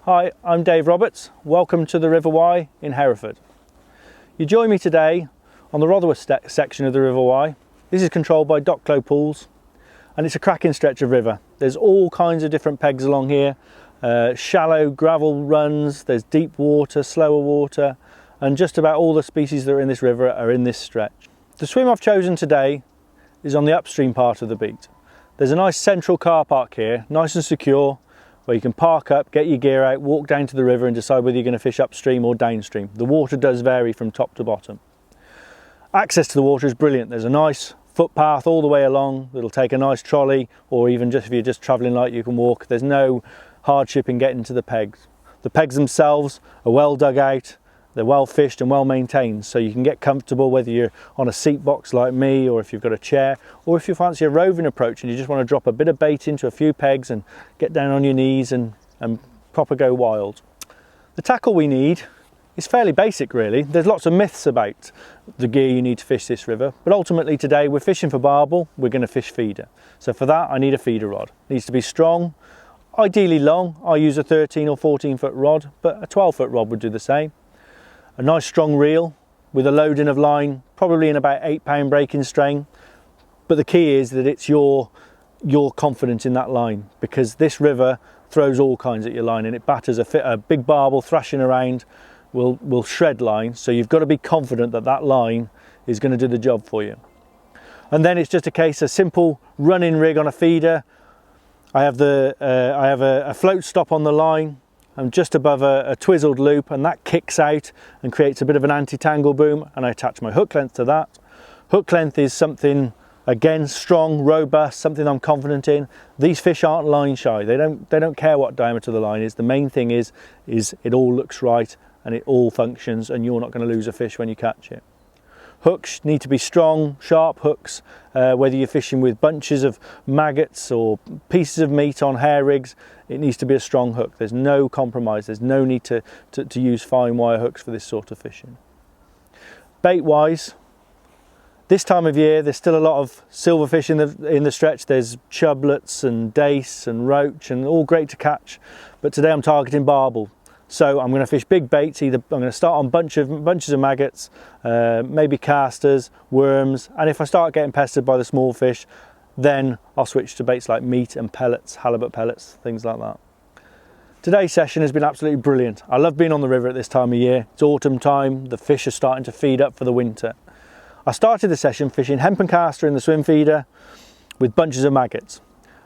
Hi, I'm Dave Roberts. Welcome to the River Wye in Hereford. You join me today on the Rotherwas section of the River Wye. This is controlled by Docklow Pools and it's a cracking stretch of river. There's all kinds of different pegs along here, shallow gravel runs, there's deep water, slower water, and just about all the species that are in this river are in this stretch. The swim I've chosen today is on the upstream part of the beat. There's a nice central car park here, nice and secure, where you can park up, get your gear out, walk down to the river and decide whether you're going to fish upstream or downstream. The water does vary from top to bottom. Access to the water is brilliant. There's a nice footpath all the way along that'll take a nice trolley, or even just if you're just travelling light you can walk. There's no hardship in getting to the pegs. The pegs themselves are well dug out, they're well fished and well maintained, so you can get comfortable whether you're on a seat box like me, or if you've got a chair, or if you fancy a roving approach and you just want to drop a bit of bait into a few pegs and get down on your knees and proper go wild. The tackle we need is fairly basic really. There's lots of myths about the gear you need to fish this river, but ultimately today we're fishing for barbel, we're going to fish feeder. So for that I need a feeder rod. It needs to be strong, ideally long. I use a 13 or 14 foot rod, but a 12 foot rod would do the same. A nice strong reel with a loading of line, probably in about 8 pound breaking strain. But the key is that it's you're confident in that line, because this river throws all kinds at your line and it batters a big barbel thrashing around will shred line. So you've got to be confident that that line is going to do the job for you. And then it's just a case of simple running rig on a feeder. I have a float stop on the line. I'm just above a twizzled loop, and that kicks out and creates a bit of an anti-tangle boom, and I attach my hook length to that. Hook length is something, again, strong, robust, something I'm confident in. These fish aren't line shy. They don't care what diameter the line is. The main thing is it all looks right and it all functions, and you're not going to lose a fish when you catch it. Hooks need to be strong, sharp hooks, whether you're fishing with bunches of maggots or pieces of meat on hair rigs, it needs to be a strong hook. There's no compromise, there's no need to use fine wire hooks for this sort of fishing. Bait wise, this time of year there's still a lot of silverfish in the stretch. There's chublets and dace and roach and all great to catch, but today I'm targeting barbel. So I'm going to fish big baits. I'm going to start on bunches of maggots, maybe casters, worms, and if I start getting pestered by the small fish, then I'll switch to baits like meat and pellets, halibut pellets, things like that. Today's session has been absolutely brilliant. I love being on the river at this time of year. It's autumn time, the fish are starting to feed up for the winter. I started the session fishing hempen caster in the swim feeder with bunches of maggots.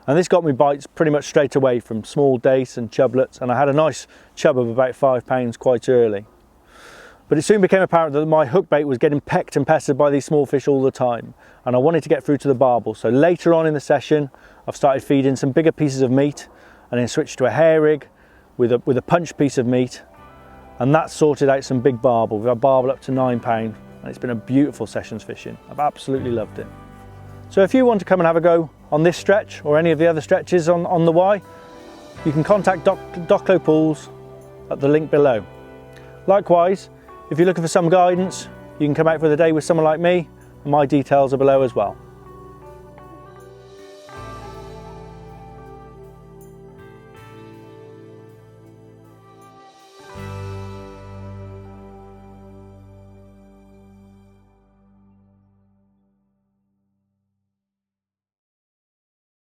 And this got me bites pretty much straight away from small dace and chublets, and I had a nice chub of about 5 pounds quite early. But it soon became apparent that my hook bait was getting pecked and pestered by these small fish all the time, and I wanted to get through to the barbel. So later on in the session I've started feeding some bigger pieces of meat and then switched to a hair rig with a punch piece of meat, and that sorted out some big barbel. We've had barbel up to 9 pound, and it's been a beautiful sessions fishing. I've absolutely loved it. So if you want to come and have a go on this stretch or any of the other stretches on the Wye, you can contact Docklow Pools at the link below. Likewise, if you're looking for some guidance, you can come out for the day with someone like me, and my details are below as well.